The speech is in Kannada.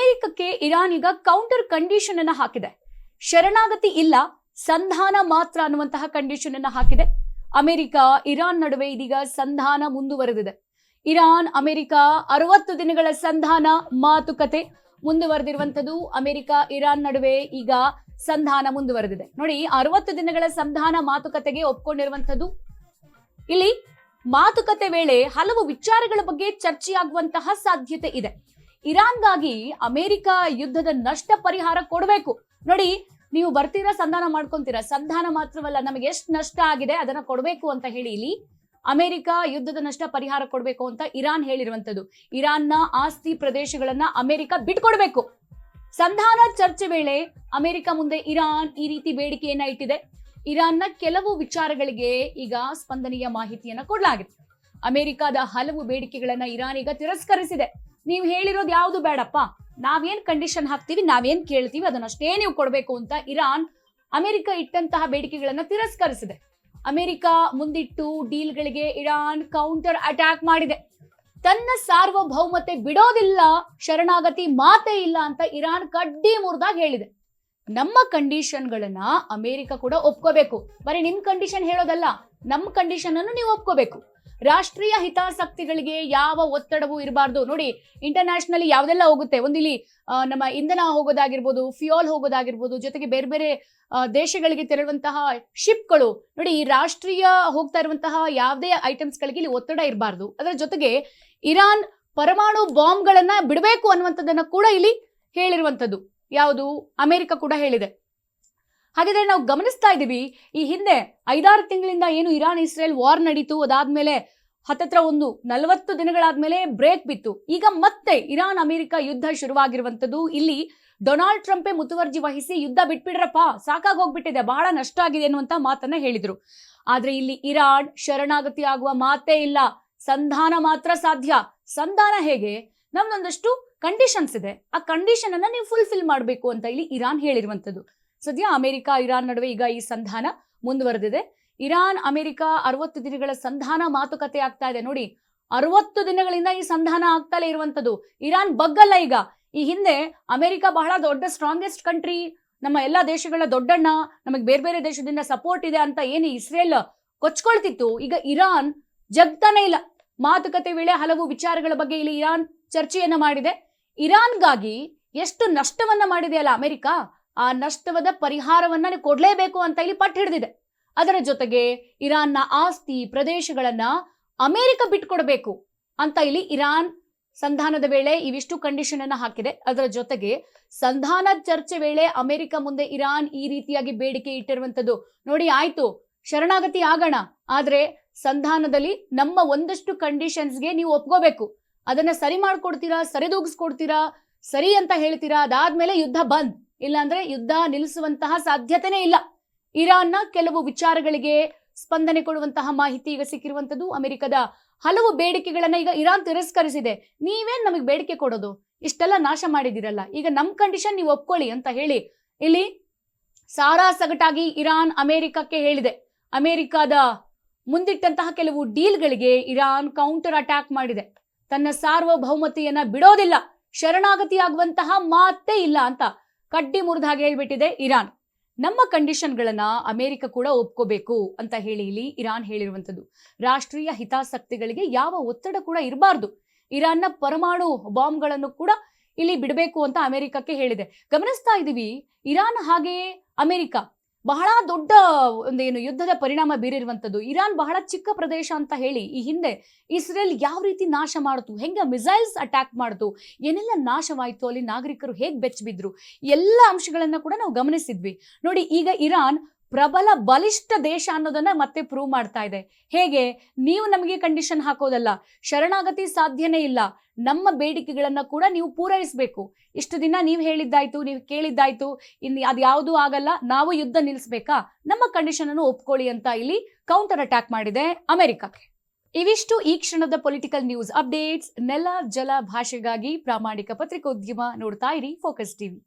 ಅಮೆರಿಕಕ್ಕೆ ಇರಾನ್ ಈಗ ಕೌಂಟರ್ ಕಂಡೀಷನ್ ಅನ್ನ ಹಾಕಿದೆ. ಶರಣಾಗತಿ ಇಲ್ಲ, ಸಂಧಾನ ಮಾತ್ರ ಅನ್ನುವಂತಹ ಕಂಡೀಷನ್ ಅನ್ನ ಹಾಕಿದೆ. ಅಮೆರಿಕ ಇರಾನ್ ನಡುವೆ ಇದೀಗ ಸಂಧಾನ ಮುಂದುವರೆದಿದೆ. ಇರಾನ್ ಅಮೆರಿಕ 60 ದಿನಗಳ ಸಂಧಾನ ಮಾತುಕತೆ ಮುಂದುವರೆದಿರುವಂತದ್ದು. ಅಮೆರಿಕ ಇರಾನ್ ನಡುವೆ ಈಗ ಸಂಧಾನ ಮುಂದುವರೆದಿದೆ. ನೋಡಿ, 60 ದಿನಗಳ ಸಂಧಾನ ಮಾತುಕತೆಗೆ ಒಪ್ಕೊಂಡಿರುವಂತದ್ದು. ಇಲ್ಲಿ ಮಾತುಕತೆ ವೇಳೆ ಹಲವು ವಿಚಾರಗಳ ಬಗ್ಗೆ ಚರ್ಚೆಯಾಗುವಂತಹ ಸಾಧ್ಯತೆ ಇದೆ. ಇರಾನ್ಗಾಗಿ ಅಮೆರಿಕ ಯುದ್ಧದ ನಷ್ಟ ಪರಿಹಾರ ಕೊಡಬೇಕು. ನೋಡಿ, ನೀವು ಬರ್ತೀರಾ, ಸಂಧಾನ ಮಾಡ್ಕೊಂತೀರಾ, ಸಂಧಾನ ಮಾತ್ರವಲ್ಲ, ನಮಗೆ ಎಷ್ಟು ನಷ್ಟ ಆಗಿದೆ ಅದನ್ನ ಕೊಡಬೇಕು ಅಂತ ಹೇಳಿ ಇಲ್ಲಿ ಅಮೆರಿಕ ಯುದ್ಧದ ನಷ್ಟ ಪರಿಹಾರ ಕೊಡಬೇಕು ಅಂತ ಇರಾನ್ ಹೇಳಿರುವಂತದ್ದು. ಇರಾನ್ನ ಆಸ್ತಿ ಪ್ರದೇಶಗಳನ್ನ ಅಮೆರಿಕ ಬಿಟ್ಕೊಡ್ಬೇಕು. ಸಂಧಾನ ಚರ್ಚೆ ವೇಳೆ ಅಮೆರಿಕ ಮುಂದೆ ಇರಾನ್ ಈ ರೀತಿ ಬೇಡಿಕೆಯನ್ನ ಇಟ್ಟಿದೆ. ಇರಾನ್ನ ಕೆಲವು ವಿಚಾರಗಳಿಗೆ ಈಗ ಸ್ಪಂದನೆಯ ಮಾಹಿತಿಯನ್ನ ಕೊಡಲಾಗಿದೆ. ಅಮೆರಿಕದ ಹಲವು ಬೇಡಿಕೆಗಳನ್ನ ಇರಾನ್ ಈಗ ತಿರಸ್ಕರಿಸಿದೆ. ನೀವು ಹೇಳಿರೋದು ಯಾವುದು ಬೇಡಪ್ಪ, ನಾವೇನ್ ಕಂಡೀಷನ್ ಹಾಕ್ತೀವಿ, ನಾವೇನ್ ಕೇಳ್ತೀವಿ ಅದನ್ನಷ್ಟೇ ನೀವು ಕೊಡಬೇಕು ಅಂತ ಇರಾನ್ ಅಮೆರಿಕ ಇಟ್ಟಂತಹ ಬೇಡಿಕೆಗಳನ್ನ ತಿರಸ್ಕರಿಸಿದೆ. ಅಮೆರಿಕ ಮುಂದಿಟ್ಟು ಡೀಲ್ಗಳಿಗೆ ಇರಾನ್ ಕೌಂಟರ್ ಅಟ್ಯಾಕ್ ಮಾಡಿದೆ. ತನ್ನ ಸಾರ್ವಭೌಮತೆ ಬಿಡೋದಿಲ್ಲ, ಶರಣಾಗತಿ ಮಾತೇ ಇಲ್ಲ ಅಂತ ಇರಾನ್ ಕಡ್ಡಿ ಮುರಿದಾಗಿ ಹೇಳಿದೆ. ನಮ್ಮ ಕಂಡೀಷನ್ಗಳನ್ನ ಅಮೆರಿಕ ಕೂಡ ಒಪ್ಕೋಬೇಕು. ಬರೀ ನಿಮ್ ಕಂಡೀಷನ್ ಹೇಳೋದಲ್ಲ, ನಮ್ಮ ಕಂಡೀಷನ್ ಅನ್ನು ನೀವು ಒಪ್ಕೋಬೇಕು. ರಾಷ್ಟ್ರೀಯ ಹಿತಾಸಕ್ತಿಗಳಿಗೆ ಯಾವ ಒತ್ತಡವೂ ಇರಬಾರ್ದು. ನೋಡಿ, ಇಂಟರ್ನ್ಯಾಷನಲಿ ಯಾವ್ದೆಲ್ಲ ಹೋಗುತ್ತೆ, ಒಂದಿಲ್ಲಿ ನಮ್ಮ ಇಂಧನ ಹೋಗೋದಾಗಿರ್ಬೋದು, ಫ್ಯೂಯಲ್ ಹೋಗೋದಾಗಿರ್ಬೋದು, ಜೊತೆಗೆ ಬೇರೆ ಬೇರೆ ದೇಶಗಳಿಗೆ ತೆರಳುವಂತಹ ಶಿಪ್ಗಳು, ನೋಡಿ ಈ ರಾಷ್ಟ್ರೀಯ ಹೋಗ್ತಾ ಇರುವಂತಹ ಯಾವುದೇ ಐಟಮ್ಸ್ ಗಳಿಗೆ ಇಲ್ಲಿ ಒತ್ತಡ ಇರಬಾರ್ದು. ಅದರ ಜೊತೆಗೆ ಇರಾನ್ ಪರಮಾಣು ಬಾಂಬ್ಗಳನ್ನ ಬಿಡಬೇಕು ಅನ್ನುವಂಥದ್ದನ್ನ ಕೂಡ ಇಲ್ಲಿ ಹೇಳಿರುವಂತದ್ದು. ಯಾವುದು ಅಮೆರಿಕ ಕೂಡ ಹೇಳಿದೆ. ಹಾಗಿದ್ರೆ ನಾವು ಗಮನಿಸ್ತಾ ಇದೀವಿ, ಈ ಹಿಂದೆ 5-6 ತಿಂಗಳಿಂದ ಏನು ಇರಾನ್ ಇಸ್ರೇಲ್ ವಾರ್ ನಡೀತು, ಅದಾದ್ಮೇಲೆ ಹತ್ತತ್ರ 40 ದಿನಗಳಾದ್ಮೇಲೆ ಬ್ರೇಕ್ ಬಿತ್ತು. ಈಗ ಮತ್ತೆ ಇರಾನ್ ಅಮೆರಿಕ ಯುದ್ಧ ಶುರುವಾಗಿರುವಂತದ್ದು. ಇಲ್ಲಿ ಡೊನಾಲ್ಡ್ ಟ್ರಂಪೇ ಮುತುವರ್ಜಿ ವಹಿಸಿ ಯುದ್ಧ ಬಿಟ್ಬಿಡ್ರಪ್ಪ, ಸಾಕಾಗಿ ಹೋಗ್ಬಿಟ್ಟಿದೆ, ಬಹಳ ನಷ್ಟ ಆಗಿದೆ ಅನ್ನುವಂತ ಮಾತನ್ನ ಹೇಳಿದ್ರು. ಆದ್ರೆ ಇಲ್ಲಿ ಇರಾನ್ ಶರಣಾಗತಿ ಆಗುವ ಮಾತೇ ಇಲ್ಲ, ಸಂಧಾನ ಮಾತ್ರ ಸಾಧ್ಯ. ಸಂಧಾನ ಹೇಗೆ? ನಮ್ದೊಂದಷ್ಟು ಕಂಡೀಷನ್ಸ್ ಇದೆ, ಆ ಕಂಡೀಷನ್ ಅನ್ನ ನೀವು ಫುಲ್ಫಿಲ್ ಮಾಡಬೇಕು ಅಂತ ಇಲ್ಲಿ ಇರಾನ್ ಹೇಳಿರುವಂತದ್ದು. ಸದ್ಯ ಅಮೆರಿಕ ಇರಾನ್ ನಡುವೆ ಈಗ ಈ ಸಂಧಾನ ಮುಂದುವರೆದಿದೆ. ಇರಾನ್ ಅಮೆರಿಕ 60 ದಿನಗಳ ಸಂಧಾನ ಮಾತುಕತೆ ಆಗ್ತಾ ಇದೆ. ನೋಡಿ, 60 ದಿನಗಳಿಂದ ಈ ಸಂಧಾನ ಆಗ್ತಲೇ ಇರುವಂತದ್ದು. ಇರಾನ್ ಬಗ್ಗಲ್ಲ. ಈಗ ಈ ಹಿಂದೆ ಅಮೆರಿಕ ಬಹಳ ದೊಡ್ಡ ಸ್ಟ್ರಾಂಗೆಸ್ಟ್ ಕಂಟ್ರಿ, ನಮ್ಮ ಎಲ್ಲಾ ದೇಶಗಳ ದೊಡ್ಡಣ್ಣ, ನಮಗೆ ಬೇರೆ ಬೇರೆ ದೇಶದಿಂದ ಸಪೋರ್ಟ್ ಇದೆ ಅಂತ ಏನು ಇಸ್ರೇಲ್ ಕೊಚ್ಕೊಳ್ತಿತ್ತು, ಈಗ ಇರಾನ್ ಜಗ್ತಾನೆ ಇಲ್ಲ. ಮಾತುಕತೆ ವೇಳೆ ಹಲವು ವಿಚಾರಗಳ ಬಗ್ಗೆ ಇಲ್ಲಿ ಇರಾನ್ ಚರ್ಚೆಯನ್ನ ಮಾಡಿದೆ. ಇರಾನ್ಗಾಗಿ ಎಷ್ಟು ನಷ್ಟವನ್ನ ಮಾಡಿದೆಯಲ್ಲ ಅಮೆರಿಕ, ಆ ನಷ್ಟವಾದ ಪರಿಹಾರವನ್ನ ಕೊಡ್ಲೇಬೇಕು ಅಂತ ಇಲ್ಲಿ ಪಟ್ಟು ಹಿಡಿದಿದೆ. ಅದರ ಜೊತೆಗೆ ಇರಾನ್ನ ಆಸ್ತಿ ಪ್ರದೇಶಗಳನ್ನ ಅಮೆರಿಕ ಬಿಟ್ಕೊಡ್ಬೇಕು ಅಂತ ಇಲ್ಲಿ ಇರಾನ್ ಸಂಧಾನದ ವೇಳೆ ಇವಿಷ್ಟು ಕಂಡೀಷನ್ ಅನ್ನ ಹಾಕಿದೆ. ಅದರ ಜೊತೆಗೆ ಸಂಧಾನ ಚರ್ಚೆ ವೇಳೆ ಅಮೆರಿಕ ಮುಂದೆ ಇರಾನ್ ಈ ರೀತಿಯಾಗಿ ಬೇಡಿಕೆ ಇಟ್ಟಿರುವಂತದ್ದು. ನೋಡಿ, ಆಯ್ತು ಶರಣಾಗತಿ ಆಗೋಣ, ಆದ್ರೆ ಸಂಧಾನದಲ್ಲಿ ನಮ್ಮ ಒಂದಷ್ಟು ಕಂಡೀಷನ್ಸ್ಗೆ ನೀವು ಒಪ್ಕೋಬೇಕು, ಅದನ್ನ ಸರಿ ಮಾಡ್ಕೊಡ್ತೀರಾ, ಸರಿದೂಗಿಸ್ಕೊಡ್ತೀರಾ, ಸರಿ ಅಂತ ಹೇಳ್ತೀರಾ, ಅದಾದ್ಮೇಲೆ ಯುದ್ಧ ಬಂದ್, ಇಲ್ಲಾಂದ್ರೆ ಯುದ್ಧ ನಿಲ್ಲಿಸುವಂತಹ ಸಾಧ್ಯತೆನೇ ಇಲ್ಲ. ಇರಾನ್ನ ಕೆಲವು ವಿಚಾರಗಳಿಗೆ ಸ್ಪಂದನೆ ಕೊಡುವಂತಹ ಮಾಹಿತಿ ಈಗ ಸಿಕ್ಕಿರುವಂತದ್ದು. ಅಮೆರಿಕದ ಹಲವು ಬೇಡಿಕೆಗಳನ್ನ ಈಗ ಇರಾನ್ ತಿರಸ್ಕರಿಸಿದೆ. ನೀವೇನ್ ನಮಗೆ ಬೇಡಿಕೆ ಕೊಡೋದು, ಇಷ್ಟೆಲ್ಲ ನಾಶ ಮಾಡಿದಿರಲ್ಲ, ಈಗ ನಮ್ ಕಂಡೀಷನ್ ನೀವು ಒಪ್ಕೊಳ್ಳಿ ಅಂತ ಹೇಳಿ ಇಲ್ಲಿ ಸಾರಾ ಸಗಟಾಗಿ ಇರಾನ್ ಅಮೆರಿಕಕ್ಕೆ ಹೇಳಿದೆ. ಅಮೆರಿಕದ ಮುಂದಿಟ್ಟಂತಹ ಕೆಲವು ಡೀಲ್ಗಳಿಗೆ ಇರಾನ್ ಕೌಂಟರ್ ಅಟ್ಯಾಕ್ ಮಾಡಿದೆ. ತನ್ನ ಸಾರ್ವಭೌಮತೆಯನ್ನ ಬಿಡೋದಿಲ್ಲ, ಶರಣಾಗತಿ ಆಗುವಂತಹ ಮಾತೇ ಇಲ್ಲ ಅಂತ ಕಡ್ಡಿ ಮುರಿದ ಹಾಗೆ ಹೇಳ್ಬಿಟ್ಟಿದೆ ಇರಾನ್. ನಮ್ಮ ಕಂಡೀಷನ್ಗಳನ್ನ ಅಮೆರಿಕ ಕೂಡ ಒಪ್ಕೋಬೇಕು ಅಂತ ಹೇಳಿ ಇಲ್ಲಿ ಇರಾನ್ ಹೇಳಿರುವಂತದ್ದು. ರಾಷ್ಟ್ರೀಯ ಹಿತಾಸಕ್ತಿಗಳಿಗೆ ಯಾವ ಒತ್ತಡ ಕೂಡ ಇರಬಾರ್ದು. ಇರಾನ್ನ ಪರಮಾಣು ಬಾಂಬ್ಗಳನ್ನು ಕೂಡ ಇಲ್ಲಿ ಬಿಡಬೇಕು ಅಂತ ಅಮೆರಿಕಕ್ಕೆ ಹೇಳಿದೆ. ಗಮನಿಸ್ತಾ ಇದೀವಿ, ಇರಾನ್ ಹಾಗೆಯೇ ಅಮೆರಿಕ ಬಹಳ ದೊಡ್ಡ ಒಂದೇನು ಯುದ್ಧದ ಪರಿಣಾಮ ಬೀರಿರುವಂತದ್ದು. ಇರಾನ್ ಬಹಳ ಚಿಕ್ಕ ಪ್ರದೇಶ ಅಂತ ಹೇಳಿ ಈ ಹಿಂದೆ ಇಸ್ರೇಲ್ ಯಾವ ರೀತಿ ನಾಶ ಮಾಡ್ತು, ಹೆಂಗ ಮಿಸೈಲ್ಸ್ ಅಟ್ಯಾಕ್ ಮಾಡ್ತು, ಏನೆಲ್ಲ ನಾಶವಾಯ್ತು, ಅಲ್ಲಿ ನಾಗರಿಕರು ಹೇಗ್ ಬೆಚ್ಚಬಿದ್ರು, ಎಲ್ಲ ಅಂಶಗಳನ್ನ ಕೂಡ ನಾವು ಗಮನಿಸಿದ್ವಿ. ನೋಡಿ, ಈಗ ಇರಾನ್ ಪ್ರಬಲ ಬಲಿಷ್ಠ ದೇಶ ಅನ್ನೋದನ್ನ ಮತ್ತೆ ಪ್ರೂವ್ ಮಾಡ್ತಾ ಇದೆ. ಹೇಗೆ? ನೀವು ನಮಗೆ ಕಂಡೀಷನ್ ಹಾಕೋದಲ್ಲ, ಶರಣಾಗತಿ ಸಾಧ್ಯನೇ ಇಲ್ಲ, ನಮ್ಮ ಬೇಡಿಕೆಗಳನ್ನ ಕೂಡ ನೀವು ಪೂರೈಸಬೇಕು. ಇಷ್ಟು ದಿನ ನೀವು ಹೇಳಿದ್ದಾಯ್ತು, ನೀವು ಕೇಳಿದ್ದಾಯ್ತು, ಇನ್ನು ಅದು ಯಾವುದೂ ಆಗಲ್ಲ, ನಾವು ಯುದ್ಧ ನಿಲ್ಲಿಸ್ಬೇಕಾ, ನಮ್ಮ ಕಂಡೀಷನ್ ಅನ್ನು ಒಪ್ಕೊಳ್ಳಿ ಅಂತ ಇಲ್ಲಿ ಕೌಂಟರ್ ಅಟ್ಯಾಕ್ ಮಾಡಿದೆ ಅಮೆರಿಕಕ್ಕೆ. ಇವಿಷ್ಟು ಈ ಕ್ಷಣದ ಪೊಲಿಟಿಕಲ್ ನ್ಯೂಸ್ ಅಪ್ಡೇಟ್ಸ್. ನೆಲ ಜಲ ಭಾಷೆಗಾಗಿ ಪ್ರಾಮಾಣಿಕ ಪತ್ರಿಕೋದ್ಯಮ ನೋಡ್ತಾ ಇರಿ ಫೋಕಸ್ ಟಿವಿ.